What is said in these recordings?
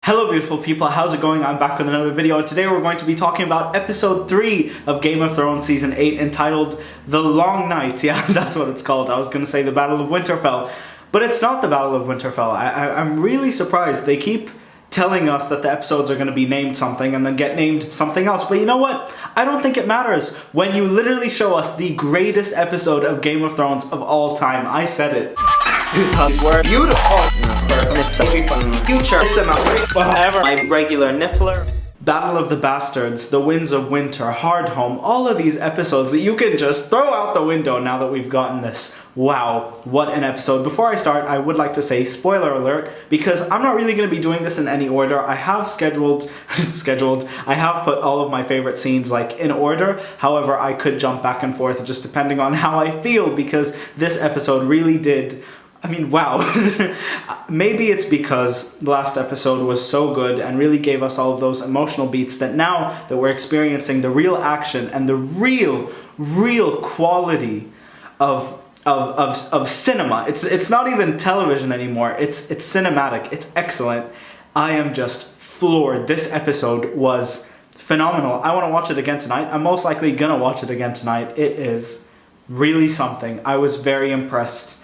Hello beautiful people, how's it going? I'm back with another video, and today we're going to be talking about episode 3 of Game of Thrones season 8 entitled The Long Night. Yeah, that's what it's called. I was going to say the Battle of Winterfell, but it's not the Battle of Winterfell. I'm really surprised. They keep telling us that the episodes are going to be named something and then get named something else, but you know what? I don't think it matters when you literally show us the greatest episode of Game of Thrones of all time. I said it. Because we're beautiful. Future. Whatever. My regular niffler. Battle of the Bastards, The Winds of Winter, Hardhome, all of these episodes that you can just throw out the window now that we've gotten this. Wow, what an episode. Before I start, I would like to say spoiler alert, because I'm not really going to be doing this in any order. I have I have put all of my favorite scenes in order. However, I could jump back and forth just depending on how I feel, because this episode really did... I mean, wow. Maybe it's because the last episode was so good and really gave us all of those emotional beats that now that we're experiencing the real action and the real quality of cinema. It's not even television anymore. It's cinematic. It's excellent. I am just floored. This episode was phenomenal. I want to watch it again tonight. I'm most likely gonna watch it again tonight. It is really something. I was very impressed.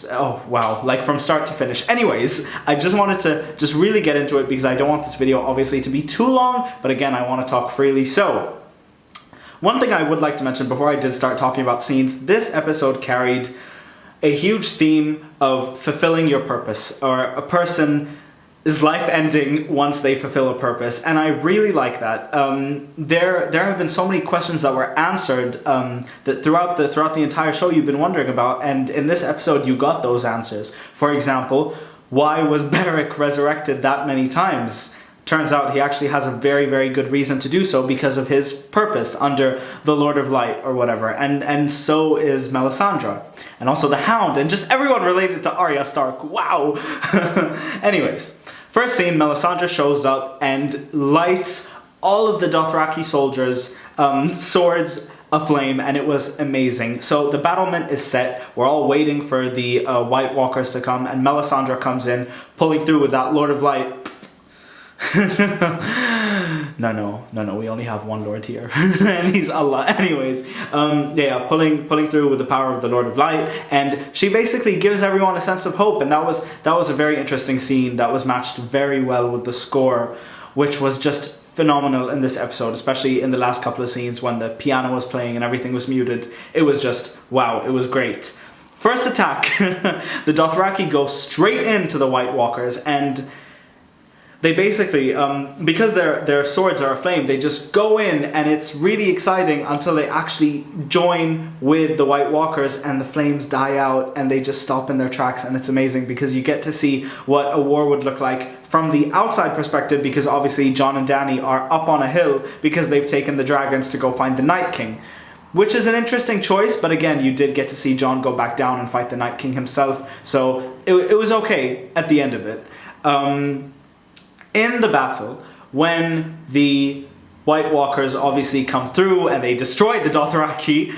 Oh wow, from start to finish. Anyways, I just wanted to just really get into it because I don't want this video obviously to be too long, but again, I want to talk freely. So, one thing I would like to mention before I did start talking about scenes, this episode carried a huge theme of fulfilling your purpose, or a person is life ending once they fulfill a purpose, and I really like that. There have been so many questions that were answered that throughout the entire show you've been wondering about, and in this episode you got those answers. For example, why was Beric resurrected that many times? Turns out he actually has a very good reason to do so because of his purpose under the Lord of Light or whatever, and so is Melisandre, and also the Hound, and just everyone related to Arya Stark. Wow. Anyways, first scene, Melisandre shows up and lights all of the Dothraki soldiers' swords aflame, and it was amazing. So the battlement is set. We're all waiting for the White Walkers to come, and Melisandre comes in, pulling through with that Lord of Light. No, we only have one Lord here. And he's Allah. Anyways, pulling through with the power of the Lord of Light, and she basically gives everyone a sense of hope, and that was a very interesting scene that was matched very well with the score, which was just phenomenal in this episode, especially in the last couple of scenes when the piano was playing and everything was muted. It was just, wow, it was great. First attack, the Dothraki go straight into the White Walkers, and they basically, because their swords are aflame, they just go in, and it's really exciting until they actually join with the White Walkers and the flames die out and they just stop in their tracks, and it's amazing because you get to see what a war would look like from the outside perspective, because obviously Jon and Dany are up on a hill because they've taken the dragons to go find the Night King, which is an interesting choice, but again, you did get to see Jon go back down and fight the Night King himself, so it was okay at the end of it. In the battle, when the White Walkers obviously come through and they destroy the Dothraki,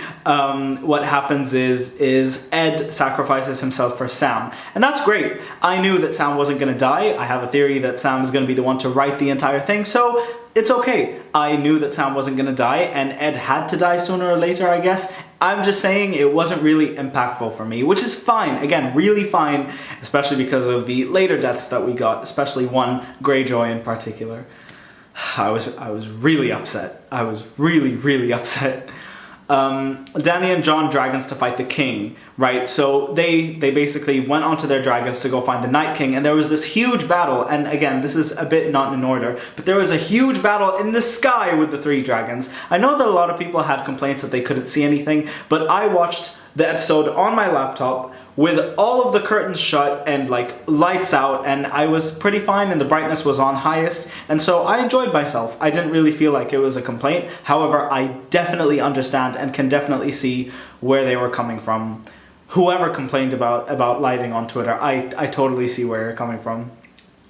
what happens is Ed sacrifices himself for Sam. And that's great. I knew that Sam wasn't going to die. I have a theory that Sam is going to be the one to write the entire thing, so it's okay. I knew that Sam wasn't going to die, and Ed had to die sooner or later, I guess. I'm just saying it wasn't really impactful for me, which is fine. Again, really fine, especially because of the later deaths that we got, especially one, Greyjoy in particular. I was really upset. I was really upset. Dany and Jon dragons to fight the king, right? So they basically went onto their dragons to go find the Night King, and there was this huge battle, and again, this is a bit not in order, but there was a huge battle in the sky with the 3 dragons. I know that a lot of people had complaints that they couldn't see anything, but I watched the episode on my laptop with all of the curtains shut and lights out, and I was pretty fine, and the brightness was on highest, and so I enjoyed myself. I didn't really feel like it was a complaint. However, I definitely understand and can definitely see where they were coming from. Whoever complained about lighting on Twitter, I totally see where you're coming from.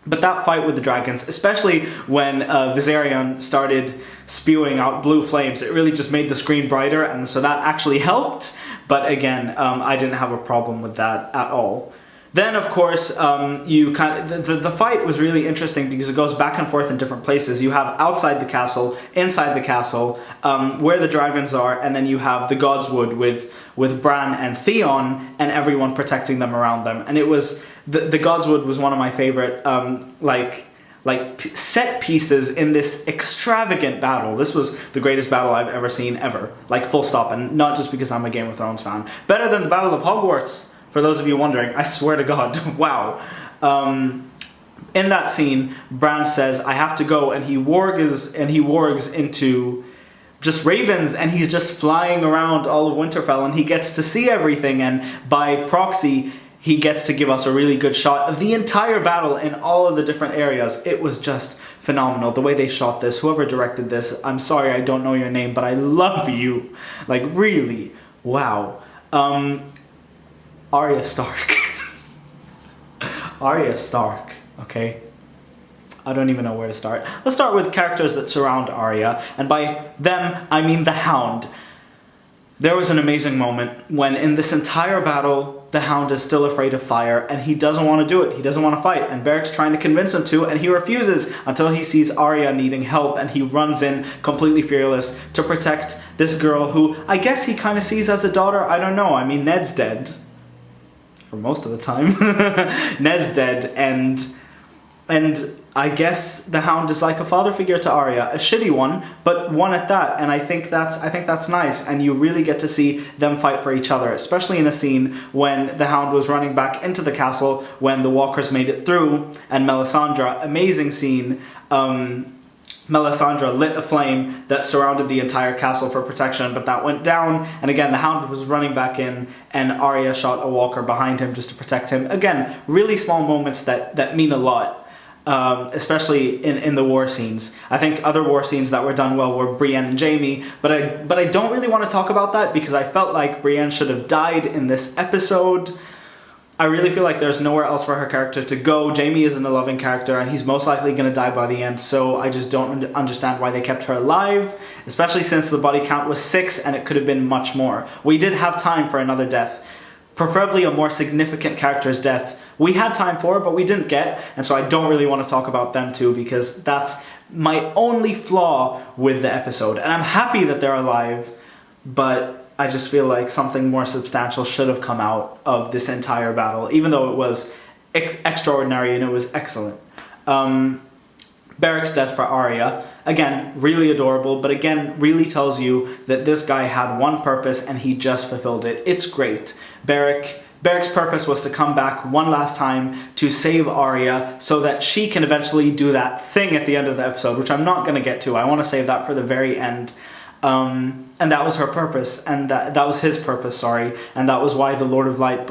But that fight with the dragons, especially when Viserion started spewing out blue flames, it really just made the screen brighter, and so that actually helped. But again, I didn't have a problem with that at all. Then, of course, you kind of, the fight was really interesting because it goes back and forth in different places. You have outside the castle, inside the castle, where the dragons are, and then you have the Godswood with Bran and Theon and everyone protecting them around them. And it was the Godswood was one of my favorite set pieces in this extravagant battle. This was the greatest battle I've ever seen ever, like full stop, and not just because I'm a Game of Thrones fan. Better than the Battle of Hogwarts. For those of you wondering, I swear to God, wow. In that scene, Bran says, I have to go, and he wargs into just ravens, and he's just flying around all of Winterfell, and he gets to see everything, and by proxy, he gets to give us a really good shot of the entire battle in all of the different areas. It was just phenomenal, the way they shot this. Whoever directed this, I'm sorry I don't know your name, but I love you. Like, really, wow. Arya Stark. Arya Stark, okay? I don't even know where to start. Let's start with characters that surround Arya, and by them, I mean the Hound. There was an amazing moment when in this entire battle, the Hound is still afraid of fire, and he doesn't want to do it. He doesn't want to fight, and Beric's trying to convince him to, and he refuses until he sees Arya needing help, and he runs in completely fearless to protect this girl who I guess he kind of sees as a daughter. I don't know. I mean, Ned's dead. For most of the time. Ned's dead, and I guess the Hound is like a father figure to Arya, a shitty one, but one at that, and I think that's nice, and you really get to see them fight for each other, especially in a scene when the Hound was running back into the castle when the walkers made it through, and Melisandre, amazing scene, Melisandre lit a flame that surrounded the entire castle for protection, but that went down, and again, the Hound was running back in, and Arya shot a walker behind him just to protect him. Again, really small moments that mean a lot, especially in the war scenes. I think other war scenes that were done well were Brienne and Jaime, but I don't really want to talk about that because I felt like Brienne should have died in this episode. I really feel like there's nowhere else for her character to go. Jaime isn't a loving character, and he's most likely going to die by the end, so I just don't understand why they kept her alive, especially since the body count was 6 and it could have been much more. We did have time for another death, preferably a more significant character's death. We had time for it, but we didn't get, and so I don't really want to talk about them too, because that's my only flaw with the episode. And I'm happy that they're alive, but I just feel like something more substantial should have come out of this entire battle, even though it was extraordinary and it was excellent. Beric's death for Arya, again, really adorable, but again, really tells you that this guy had one purpose and he just fulfilled it. It's great. Beric's purpose was to come back one last time to save Arya so that she can eventually do that thing at the end of the episode, which I'm not going to get to. I want to save that for the very end. And that was her purpose, and that was his purpose, sorry, and that was why the Lord of Light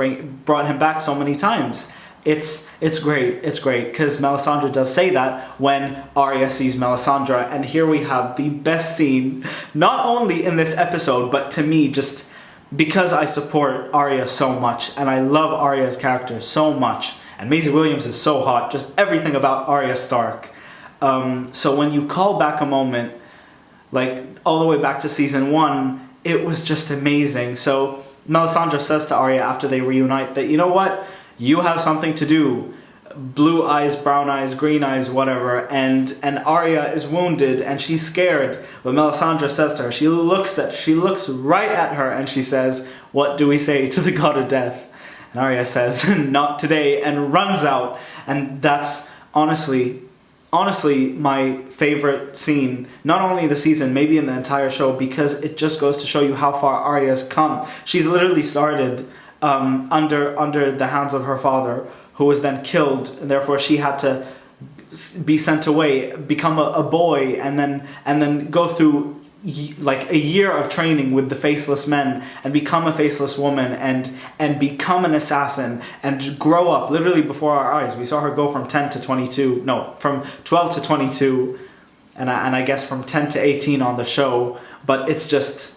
brought him back so many times. It's great, because Melisandre does say that when Arya sees Melisandre, and here we have the best scene, not only in this episode, but to me, just because I support Arya so much, and I love Arya's character so much, and Maisie Williams is so hot, just everything about Arya Stark. So when you call back a moment, like all the way back to season 1, it was just amazing. So Melisandre says to Arya after they reunite that, you know what, you have something to do. Blue eyes, brown eyes, green eyes, whatever, and Arya is wounded and she's scared. But Melisandre says to her, she looks right at her and she says, what do we say to the god of death? And Arya says, not today, and runs out. And that's honestly my favorite scene, not only the season, maybe in the entire show, because it just goes to show you how far Arya's come. She's literally started under the hands of her father, who was then killed, and therefore she had to be sent away, become a boy, and then go through like a year of training with the Faceless Men, and become a faceless woman, and become an assassin, and grow up literally before our eyes. We saw her go from 10 to 22, no, from 12 to 22, and I guess from 10 to 18 on the show. But it's just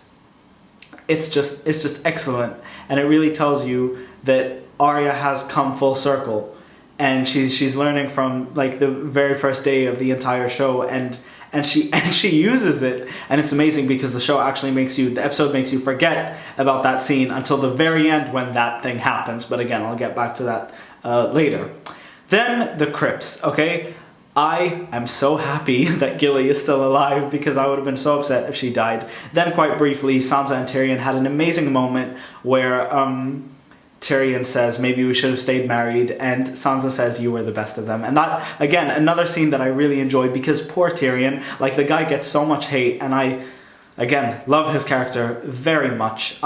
excellent, and it really tells you that Arya has come full circle, and she's learning from like the very first day of the entire show, and she uses it, and it's amazing because the episode makes you forget about that scene until the very end when that thing happens. But again, I'll get back to that later. Then the crypts, okay? I am so happy that Gilly is still alive because I would have been so upset if she died. Then quite briefly, Sansa and Tyrion had an amazing moment where Tyrion says, maybe we should have stayed married, and Sansa says, you were the best of them. And that, again, another scene that I really enjoyed because poor Tyrion, like the guy gets so much hate, and I, again, love his character very much.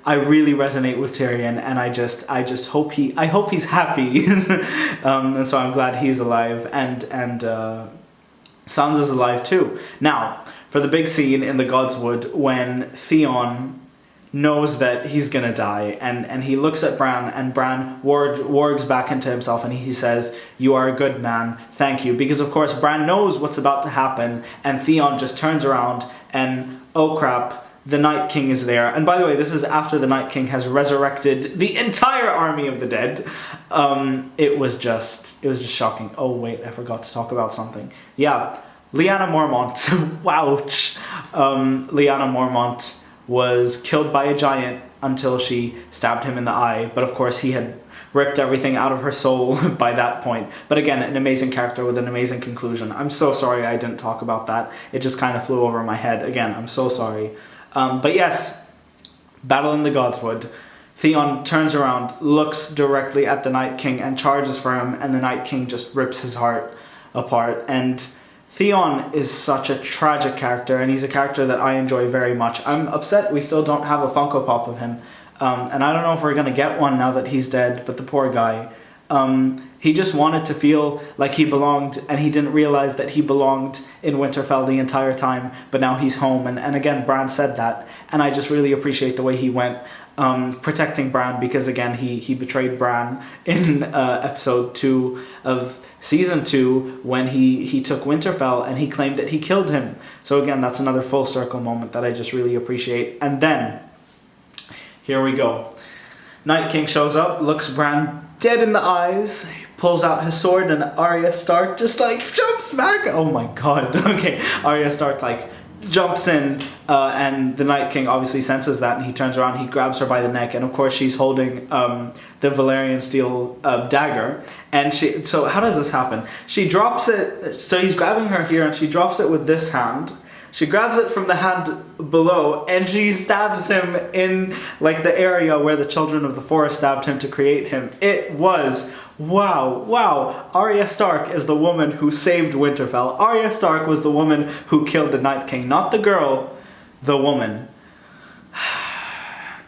I really resonate with Tyrion, and I just hope he's happy, and so I'm glad he's alive, and Sansa's alive too. Now, for the big scene in the Godswood when Theon knows that he's gonna die, and he looks at Bran, and Bran wargs back into himself, and he says, "You are a good man, thank you," because of course Bran knows what's about to happen, and Theon just turns around and, oh crap, the Night King is there. And by the way, this is after the Night King has resurrected the entire army of the dead. It was just shocking. Oh wait, I forgot to talk about something. Yeah, Lyanna Mormont. Wouch. Lyanna Mormont was killed by a giant until she stabbed him in the eye. But of course, he had ripped everything out of her soul by that point. But again, an amazing character with an amazing conclusion. I'm so sorry I didn't talk about that. It just kind of flew over my head. Again, I'm so sorry. But yes, battle in the Godswood. Theon turns around, looks directly at the Night King and charges for him, and the Night King just rips his heart apart. And Theon is such a tragic character, and he's a character that I enjoy very much. I'm upset we still don't have a Funko Pop of him, and I don't know if we're gonna get one now that he's dead, but the poor guy. He just wanted to feel like he belonged, and he didn't realize that he belonged in Winterfell the entire time, but now he's home, and again, Bran said that, and I just really appreciate the way he went, protecting Bran, because again, he betrayed Bran in episode 2 of season 2 when he took Winterfell, and he claimed that he killed him. So again, that's another full circle moment that I just really appreciate. And then, here we go. Night King shows up, looks Bran dead in the eyes, pulls out his sword, and Arya Stark just like jumps back. Oh my god. Okay, Arya Stark like jumps in, and the Night King obviously senses that, and he turns around, he grabs her by the neck, and of course she's holding the Valyrian steel dagger, and so how does this happen? She drops it, so he's grabbing her here, and she drops it with this hand. She grabs it from the hand below, and she stabs him in like the area where the Children of the Forest stabbed him to create him. It was wow. Arya Stark is the woman who saved Winterfell. Arya Stark was the woman who killed the Night King, not the girl, the woman.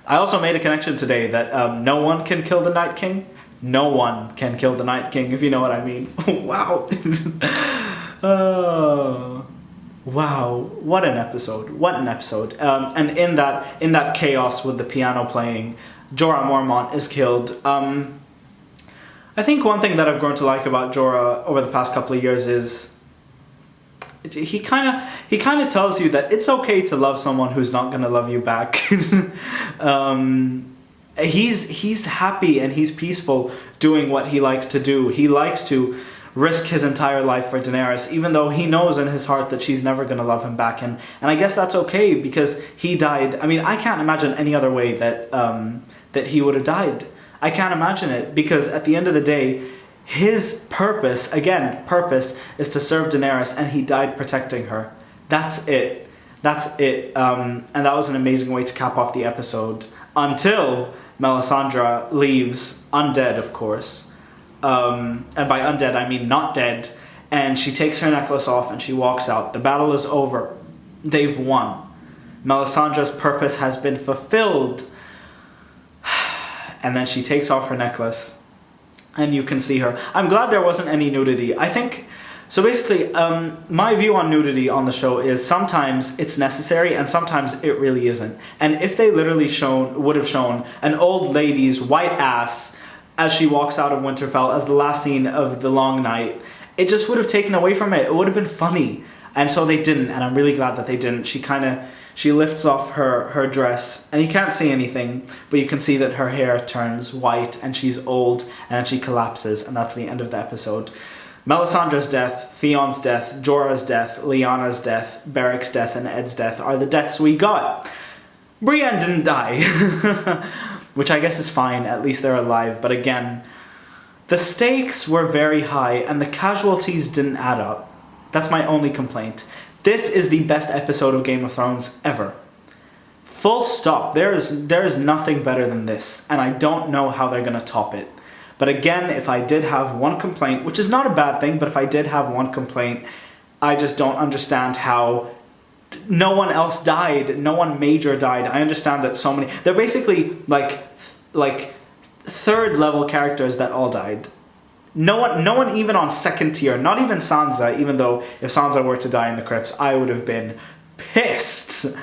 I also made a connection today that no one can kill the Night King. No one can kill the Night King, if you know what I mean. Wow. Oh. Wow, what an episode, what an episode. And in that chaos with the piano playing, Jorah Mormont is killed. I think one thing that I've grown to like about Jorah over the past couple of years is he kind of tells you that it's okay to love someone who's not going to love you back. He's happy and he's peaceful doing what he likes to do. He likes to risk his entire life for Daenerys, even though he knows in his heart that she's never going to love him back. And I guess that's okay, because he died. I mean, I can't imagine any other way that that he would have died. I can't imagine it, because at the end of the day, his purpose is to serve Daenerys, and he died protecting her. That's it. And that was an amazing way to cap off the episode, until Melisandre leaves, undead of course. And by undead I mean not dead, and she takes her necklace off and she walks out. The battle is over. They've won. Melisandre's purpose has been fulfilled. And then she takes off her necklace, and you can see her. I'm glad there wasn't any nudity. I think, so basically, my view on nudity on the show is sometimes it's necessary and sometimes it really isn't. And if they literally would have shown an old lady's white ass as she walks out of Winterfell as the last scene of the Long Night, it just would have taken away from it. It would have been funny. And so they didn't, and I'm really glad that they didn't. She lifts off her dress, and you can't see anything, but you can see that her hair turns white, and she's old, and she collapses, and that's the end of the episode. Melisandre's death, Theon's death, Jorah's death, Lyanna's death, Beric's death, and Ed's death are the deaths we got. Brienne didn't die, which I guess is fine, at least they're alive, but again, The stakes were very high and the casualties didn't add up. That's my only complaint. This is the best episode of Game of Thrones ever. Full stop. There is nothing better than this, and I don't know how they're going to top it. But again, if I did have one complaint, which is not a bad thing, but if I did have one complaint, I just don't understand how no one else died. No one major died. I understand that so many... They're basically like third level characters that all died. No one even on second tier, not even Sansa, even though if Sansa were to die in the crypts, I would have been pissed.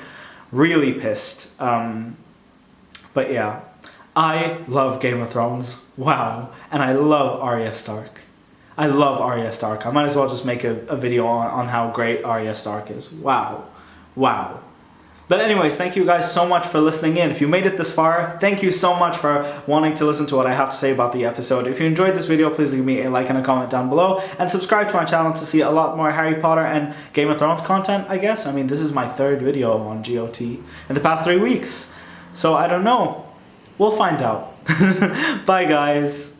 Really pissed. But yeah, I love Game of Thrones. Wow. And I love Arya Stark. I love Arya Stark. I might as well just make a video on how great Arya Stark is. Wow. Wow. But anyways, thank you guys so much for listening in. If you made it this far, thank you so much for wanting to listen to what I have to say about the episode. If you enjoyed this video, please leave me a like and a comment down below. And subscribe to my channel to see a lot more Harry Potter and Game of Thrones content, I guess. I mean, this is my third video on GOT in the past 3 weeks. So I don't know. We'll find out. Bye, guys.